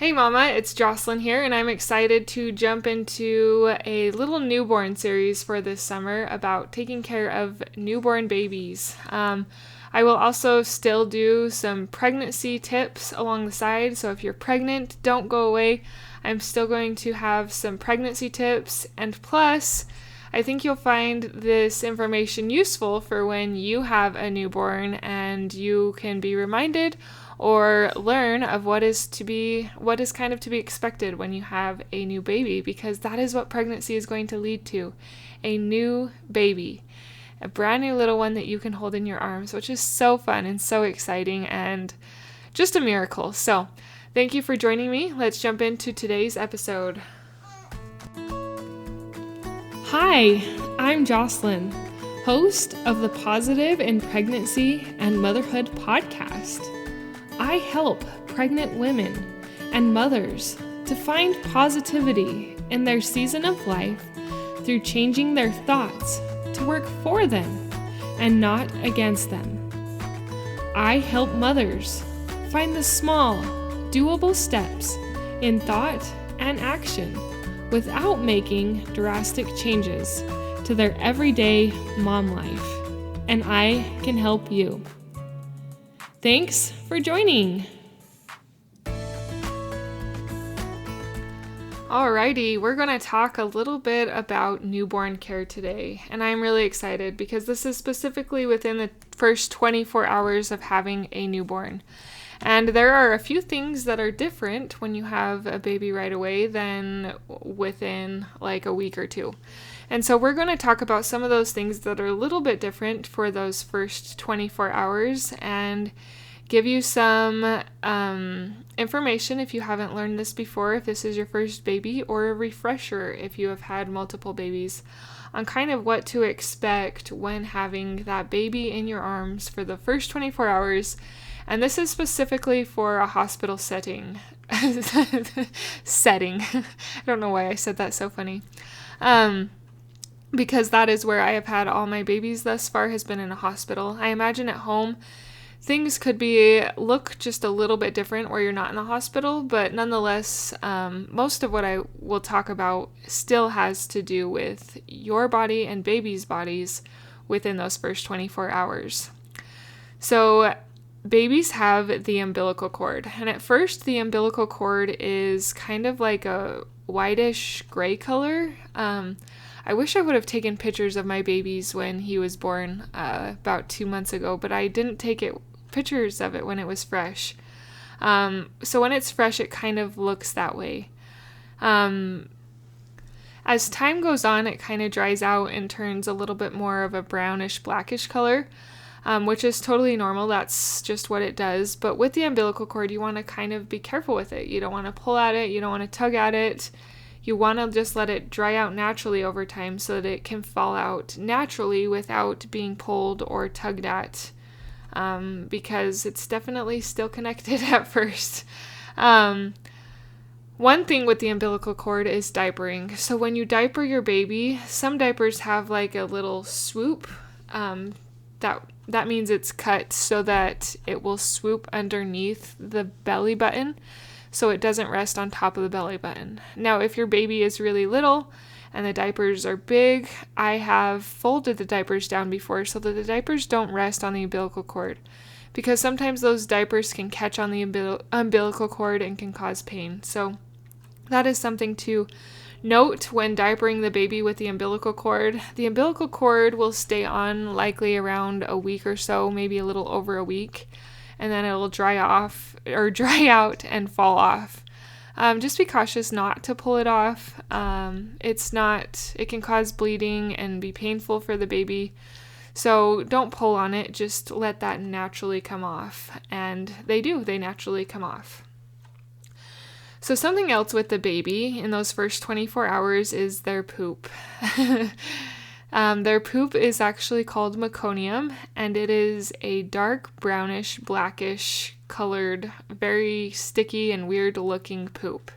Hey Mama, it's Jocelyn here, and I'm excited to jump into a little newborn series for this summer about taking care of newborn babies. I will also still do some pregnancy tips along the side, so if you're pregnant, don't go away. I'm still going to have some pregnancy tips, and plus, I think you'll find this information useful for when you have a newborn and you can be reminded or learn of what is kind of to be expected when you have a new baby, because that is what pregnancy is going to lead to, a new baby, a brand new little one that you can hold in your arms, which is so fun and so exciting and just a miracle. So thank you for joining me. Let's jump into today's episode. Hi, I'm Jocelyn, host of the Positive in Pregnancy and Motherhood podcast. I help pregnant women and mothers to find positivity in their season of life through changing their thoughts to work for them and not against them. I help mothers find the small, doable steps in thought and action without making drastic changes to their everyday mom life. And I can help you. Thanks for joining. Alrighty, we're going to talk a little bit about newborn care today, and I'm really excited because this is specifically within the first 24 hours of having a newborn. And there are a few things that are different when you have a baby right away than within like a week or two. And so we're going to talk about some of those things that are a little bit different for those first 24 hours and give you some information if you haven't learned this before, if this is your first baby, or a refresher if you have had multiple babies, on kind of what to expect when having that baby in your arms for the first 24 hours. And this is specifically for a hospital setting. I don't know why I said that so funny. Because that is where I have had all my babies thus far, has been in a hospital. I imagine at home things could look just a little bit different where you're not in the hospital, but nonetheless, most of what I will talk about still has to do with your body and babies' bodies within those first 24 hours. So babies have the umbilical cord, and at first the umbilical cord is kind of like a whitish gray color. I wish I would have taken pictures of my babies when he was born about 2 months ago, but I didn't take pictures of it when it was fresh. So when it's fresh, it kind of looks that way. As time goes on, it kind of dries out and turns a little bit more of a brownish, blackish color, which is totally normal. That's just what it does. But with the umbilical cord, you want to kind of be careful with it. You don't want to pull at it. You don't want to tug at it. You want to just let it dry out naturally over time so that it can fall out naturally without being pulled or tugged at, because it's definitely still connected at first. One thing with the umbilical cord is diapering. So when you diaper your baby, some diapers have like a little swoop. That means it's cut so that it will swoop underneath the belly button, so it doesn't rest on top of the belly button. Now, if your baby is really little and the diapers are big, I have folded the diapers down before so that the diapers don't rest on the umbilical cord, because sometimes those diapers can catch on the umbilical cord and can cause pain. So that is something to note when diapering the baby with the umbilical cord. The umbilical cord will stay on likely around a week or so, maybe a little over a week, and then it'll dry out and fall off. Just be cautious not to pull it off. It can cause bleeding and be painful for the baby. So don't pull on it, just let that naturally come off. And they naturally come off. So something else with the baby in those first 24 hours is their poop. Their poop is actually called meconium, and it is a dark brownish, blackish colored, very sticky and weird looking poop.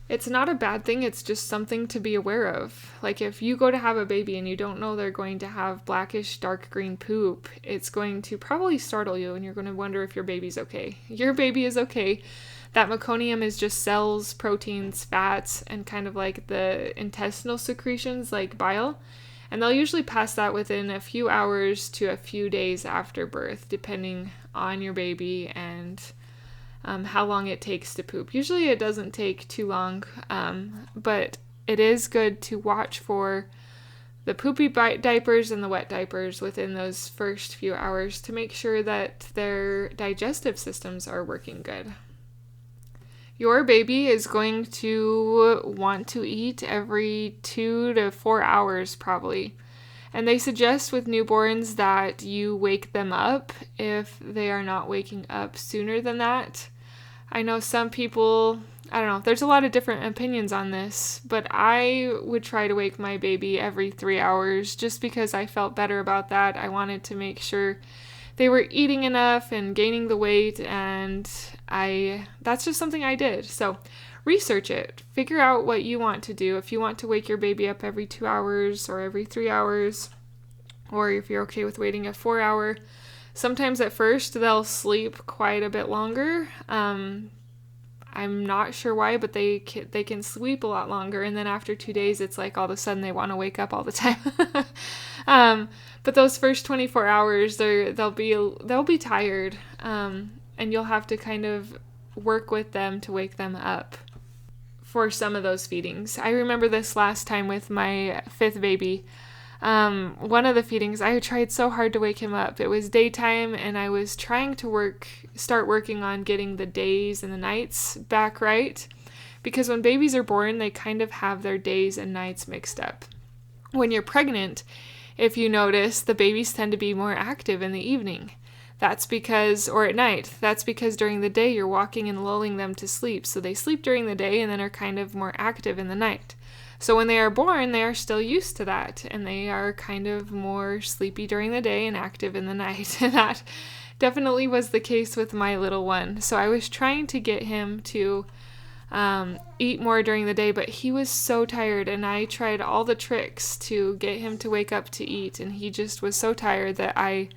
It's not a bad thing, it's just something to be aware of. Like if you go to have a baby and you don't know they're going to have blackish, dark green poop, it's going to probably startle you and you're going to wonder if your baby's okay. Your baby is okay. That meconium is just cells, proteins, fats, and kind of like the intestinal secretions like bile. And they'll usually pass that within a few hours to a few days after birth, depending on your baby and how long it takes to poop. Usually it doesn't take too long, but it is good to watch for the poopy diapers and the wet diapers within those first few hours to make sure that their digestive systems are working good. Your baby is going to want to eat every 2 to 4 hours probably. And they suggest with newborns that you wake them up if they are not waking up sooner than that. I know some people, I don't know, there's a lot of different opinions on this, but I would try to wake my baby every 3 hours just because I felt better about that. I wanted to make sure they were eating enough and gaining the weight, and that's just something I did. So research it. Figure out what you want to do. If you want to wake your baby up every 2 hours or every 3 hours, or if you're okay with waiting a 4 hour. Sometimes at first they'll sleep quite a bit longer. I'm not sure why, but they can sleep a lot longer, and then after 2 days it's like all of a sudden they want to wake up all the time. But those first 24 hours they'll be tired, and you'll have to kind of work with them to wake them up for some of those feedings. I remember this last time with my 5th baby. One of the feedings, I tried so hard to wake him up. It was daytime, and I was trying to start working on getting the days and the nights back right, because when babies are born, they kind of have their days and nights mixed up. When you're pregnant, if you notice, the babies tend to be more active in the evening. Or at night. That's because during the day you're walking and lulling them to sleep, so they sleep during the day and then are kind of more active in the night. So when they are born, they are still used to that, and they are kind of more sleepy during the day and active in the night. And that definitely was the case with my little one. So I was trying to get him to eat more during the day, but he was so tired, and I tried all the tricks to get him to wake up to eat, and he just was so tired that I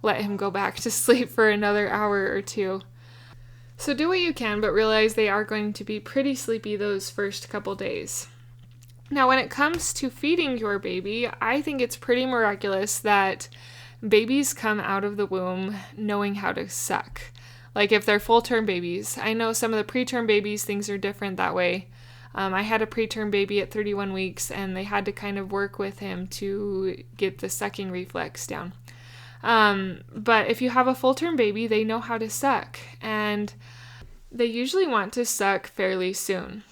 let him go back to sleep for another hour or 2. So do what you can, but realize they are going to be pretty sleepy those first couple days. Now, when it comes to feeding your baby, I think it's pretty miraculous that babies come out of the womb knowing how to suck. Like if they're full-term babies. I know some of the preterm babies, things are different that way. I had a preterm baby at 31 weeks, and they had to kind of work with him to get the sucking reflex down. But if you have a full-term baby, they know how to suck, and they usually want to suck fairly soon.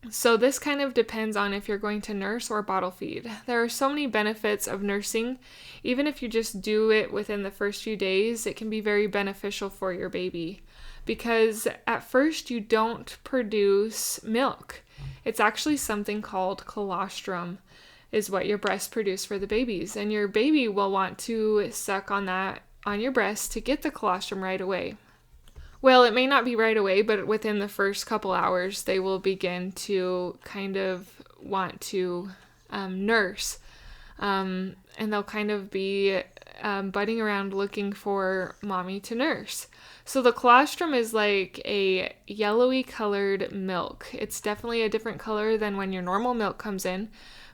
So this kind of depends on if you're going to nurse or bottle feed. There are so many benefits of nursing. Even if you just do it within the first few days, it can be very beneficial for your baby, because at first you don't produce milk. It's actually something called colostrum is what your breasts produce for the babies, and your baby will want to suck on your breast to get the colostrum right away. Well, it may not be right away, but within the first couple hours, they will begin to kind of want to nurse. And they'll kind of be butting around looking for mommy to nurse. So the colostrum is like a yellowy colored milk. It's definitely a different color than when your normal milk comes in,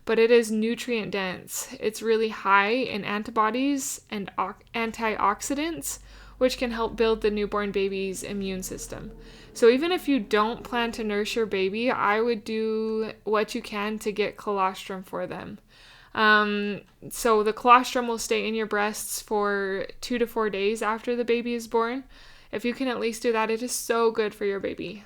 but it is nutrient dense. It's really high in antibodies and antioxidants, which can help build the newborn baby's immune system. So even if you don't plan to nurse your baby, I would do what you can to get colostrum for them. So the colostrum will stay in your breasts for 2 to 4 days after the baby is born. If you can at least do that, it is so good for your baby.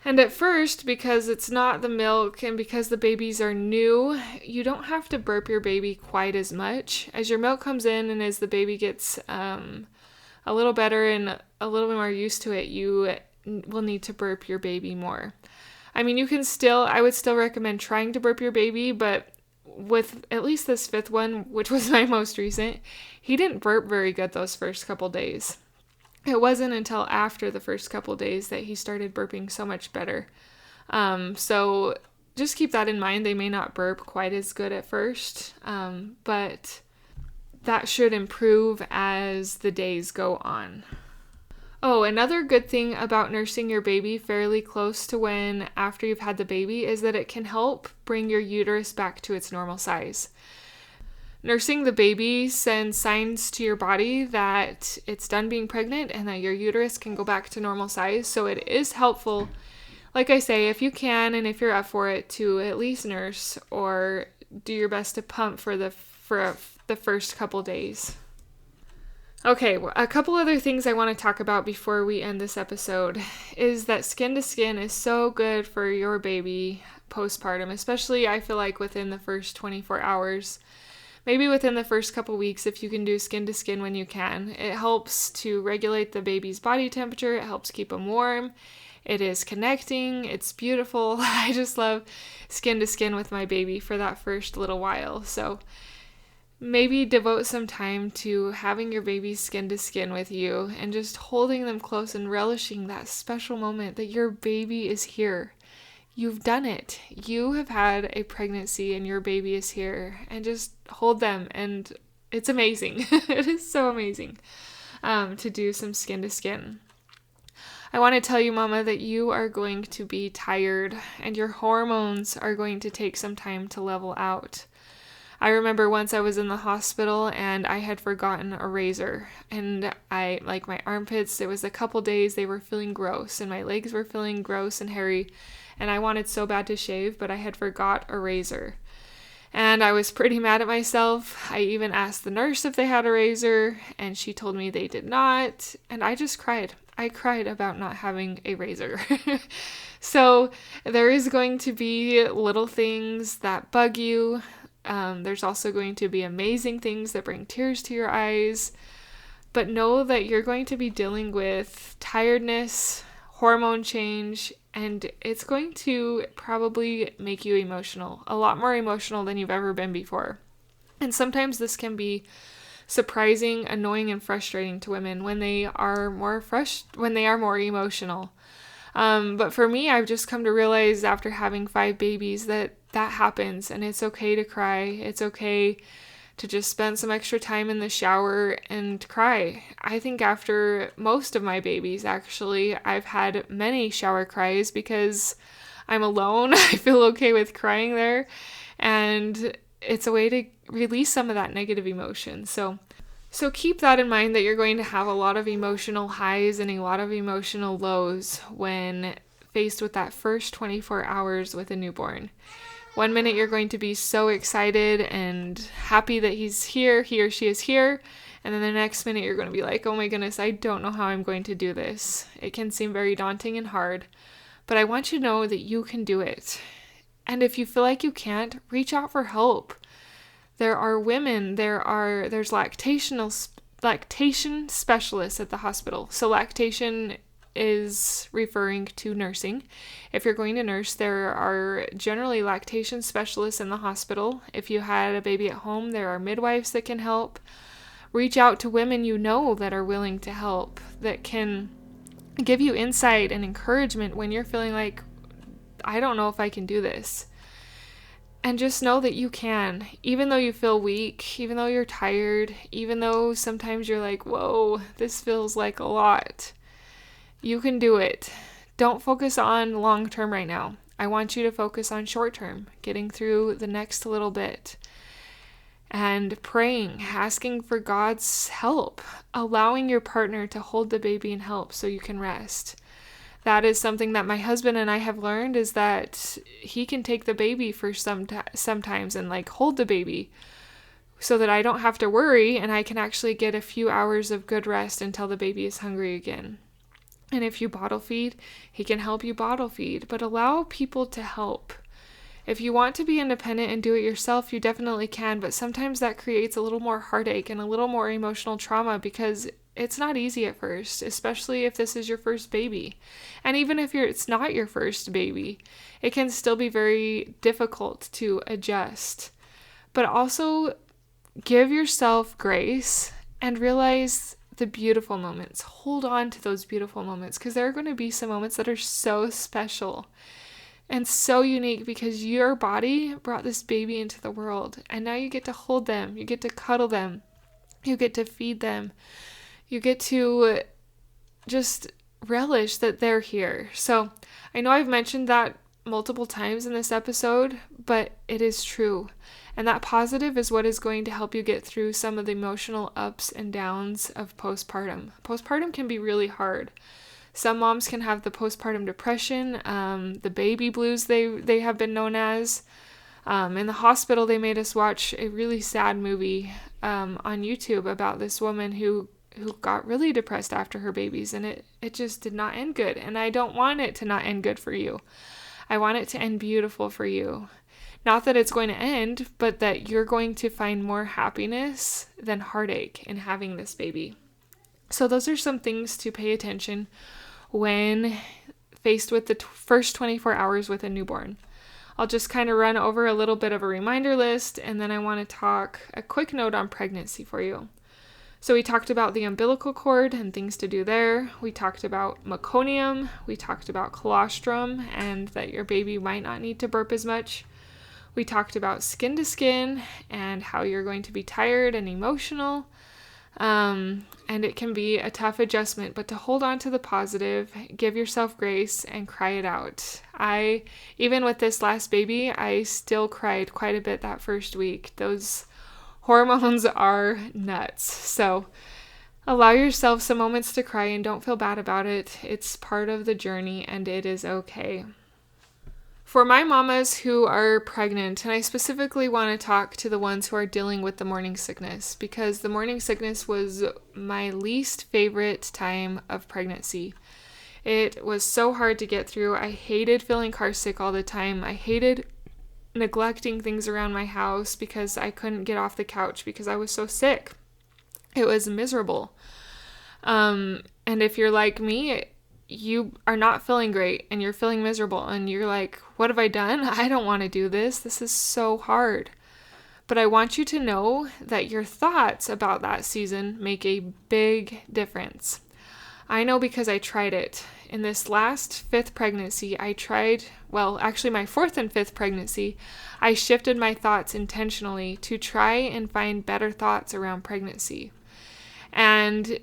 And at first, because it's not the milk and because the babies are new, you don't have to burp your baby quite as much. As your milk comes in and as the baby gets a little better and a little bit more used to it, you will need to burp your baby more. I mean, I would still recommend trying to burp your baby, but with at least this 5th one, which was my most recent, he didn't burp very good those first couple days. It wasn't until after the first couple days that he started burping so much better. So just keep that in mind. They may not burp quite as good at first, but that should improve as the days go on. Oh, another good thing about nursing your baby fairly close to when after you've had the baby is that it can help bring your uterus back to its normal size. Nursing the baby sends signs to your body that it's done being pregnant and that your uterus can go back to normal size. So it is helpful, like I say, if you can and if you're up for it, to at least nurse or do your best to pump for the first couple days. Okay, a couple other things I want to talk about before we end this episode is that skin to skin is so good for your baby postpartum, especially I feel like within the first 24 hours. Maybe within the first couple weeks, if you can do skin to skin when you can. It helps to regulate the baby's body temperature. It helps keep them warm. It is connecting. It's beautiful. I just love skin to skin with my baby for that first little while. So maybe devote some time to having your baby skin to skin with you and just holding them close and relishing that special moment that your baby is here. You've done it. You have had a pregnancy and your baby is here, and just hold them, and it's amazing. It is so amazing to do some skin to skin. I want to tell you, Mama, that you are going to be tired and your hormones are going to take some time to level out. I remember once I was in the hospital and I had forgotten a razor, and like my armpits, it was a couple days, they were feeling gross and my legs were feeling gross and hairy, and I wanted so bad to shave, but I had forgot a razor. And I was pretty mad at myself. I even asked the nurse if they had a razor, and she told me they did not, and I just cried. I cried about not having a razor. So there is going to be little things that bug you. There's also going to be amazing things that bring tears to your eyes. But know that you're going to be dealing with tiredness, hormone change, and it's going to probably make you emotional, a lot more emotional than you've ever been before. And sometimes this can be surprising, annoying, and frustrating to women when they are more emotional. But for me, I've just come to realize after having 5 babies that happens, and it's okay to cry. It's okay to just spend some extra time in the shower and cry. I think after most of my babies, actually, I've had many shower cries because I'm alone. I feel okay with crying there, and it's a way to release some of that negative emotion. So keep that in mind, that you're going to have a lot of emotional highs and a lot of emotional lows when faced with that first 24 hours with a newborn. One minute you're going to be so excited and happy that he's here, he or she is here, and then the next minute you're going to be like, oh my goodness, I don't know how I'm going to do this. It can seem very daunting and hard, but I want you to know that you can do it. And if you feel like you can't, reach out for help. There are women, there's lactation specialists at the hospital. So lactation is referring to nursing. If you're going to nurse, there are generally lactation specialists in the hospital. If you had a baby at home, there are midwives that can help. Reach out to women you know that are willing to help, that can give you insight and encouragement when you're feeling like, I don't know if I can do this. And just know that you can, even though you feel weak, even though you're tired, even though sometimes you're like, whoa, this feels like a lot. You can do it. Don't focus on long term right now. I want you to focus on short term, getting through the next little bit. And praying, asking for God's help, allowing your partner to hold the baby and help so you can rest. That is something that my husband and I have learned, is that he can take the baby for sometimes and like hold the baby so that I don't have to worry and I can actually get a few hours of good rest until the baby is hungry again. And if you bottle feed, he can help you bottle feed, but allow people to help. If you want to be independent and do it yourself, you definitely can, but sometimes that creates a little more heartache and a little more emotional trauma because it's not easy at first, especially if this is your first baby. And even if it's not your first baby, it can still be very difficult to adjust. But also give yourself grace and realize the beautiful moments. Hold on to those beautiful moments, because there are going to be some moments that are so special and so unique because your body brought this baby into the world, and now you get to hold them, you get to cuddle them, you get to feed them, you get to just relish that they're here. So I know I've mentioned that multiple times in this episode, but it is true. And that positive is what is going to help you get through some of the emotional ups and downs of postpartum. Postpartum can be really hard. Some moms can have the postpartum depression, the baby blues they have been known as. In the hospital, they made us watch a really sad movie on YouTube about this woman who got really depressed after her babies, and it just did not end good. And I don't want it to not end good for you. I want it to end beautiful for you. Not that it's going to end, but that you're going to find more happiness than heartache in having this baby. So those are some things to pay attention when faced with the first 24 hours with a newborn. I'll just kind of run over a little bit of a reminder list, and then I want to talk a quick note on pregnancy for you. So we talked about the umbilical cord and things to do there. We talked about meconium. We talked about colostrum and that your baby might not need to burp as much. We talked about skin to skin and how you're going to be tired and emotional. And it can be a tough adjustment, but to hold on to the positive, give yourself grace and cry it out. Even with this last baby, I still cried quite a bit that first week. Those hormones are nuts. So allow yourself some moments to cry and don't feel bad about it. It's part of the journey and it is okay. For my mamas who are pregnant, and I specifically want to talk to the ones who are dealing with the morning sickness, because the morning sickness was my least favorite time of pregnancy. It was so hard to get through. I hated feeling car sick all the time. I hated neglecting things around my house because I couldn't get off the couch because I was so sick. It was miserable. And if you're like me, you are not feeling great and you're feeling miserable and you're like, what have I done? I don't want to do this. This is so hard. But I want you to know that your thoughts about that season make a big difference. I know because I tried it. In this last 5th pregnancy, my 4th and 5th pregnancy, I shifted my thoughts intentionally to try and find better thoughts around pregnancy. And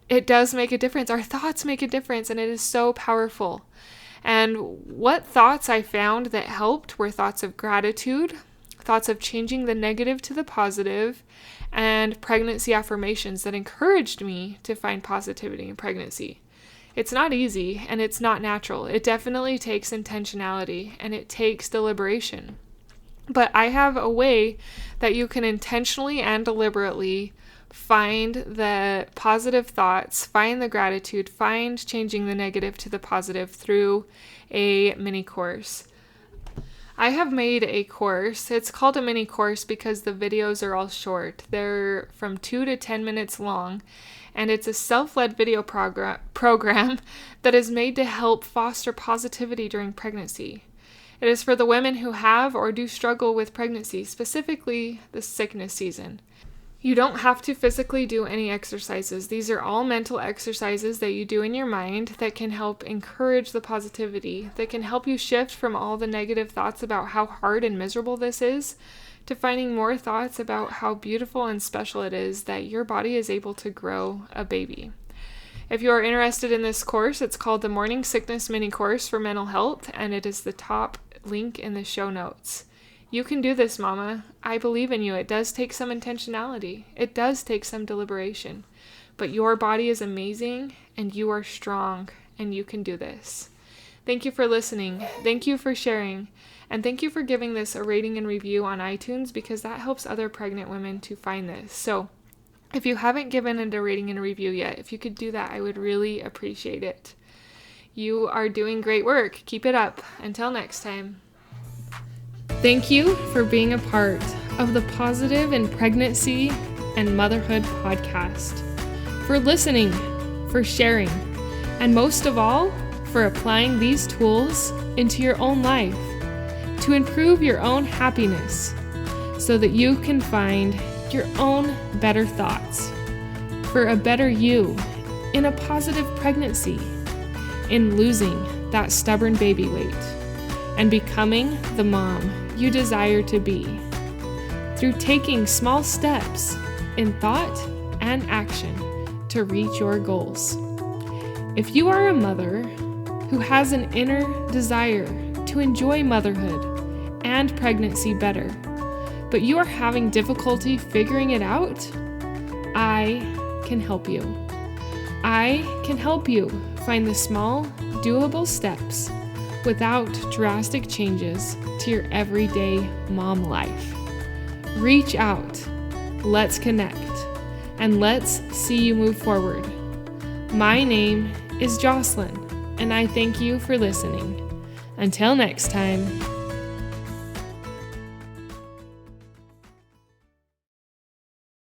it does make a difference. Our thoughts make a difference, and it is so powerful. And what thoughts I found that helped were thoughts of gratitude, thoughts of changing the negative to the positive, and pregnancy affirmations that encouraged me to find positivity in pregnancy. It's not easy, and it's not natural. It definitely takes intentionality, and it takes deliberation. But I have a way that you can intentionally and deliberately find the positive thoughts, find the gratitude, find changing the negative to the positive through a mini course. I have made a course. It's called a mini course because the videos are all short. They're from 2 to 10 minutes long, and it's a self-led video program that is made to help foster positivity during pregnancy. It is for the women who have or do struggle with pregnancy, specifically the sickness season. You don't have to physically do any exercises. These are all mental exercises that you do in your mind that can help encourage the positivity, that can help you shift from all the negative thoughts about how hard and miserable this is to finding more thoughts about how beautiful and special it is that your body is able to grow a baby. If you are interested in this course, it's called the Morning Sickness Mini Course for Mental Health, and it is the top link in the show notes. You can do this, Mama. I believe in you. It does take some intentionality. It does take some deliberation. But your body is amazing, and you are strong, and you can do this. Thank you for listening. Thank you for sharing. And thank you for giving this a rating and review on iTunes, because that helps other pregnant women to find this. So if you haven't given it a rating and a review yet, if you could do that, I would really appreciate it. You are doing great work. Keep it up. Until next time. Thank you for being a part of the Positive in Pregnancy and Motherhood podcast, for listening, for sharing, and most of all, for applying these tools into your own life to improve your own happiness so that you can find your own better thoughts for a better you in a positive pregnancy, in losing that stubborn baby weight, and becoming the mom you desire to be through taking small steps in thought and action to reach your goals. If you are a mother who has an inner desire to enjoy motherhood and pregnancy better, but you are having difficulty figuring it out, I can help you. I can help you find the small, doable steps without drastic changes to your everyday mom life. Reach out, let's connect, and let's see you move forward. My name is Jocelyn, and I thank you for listening. Until next time.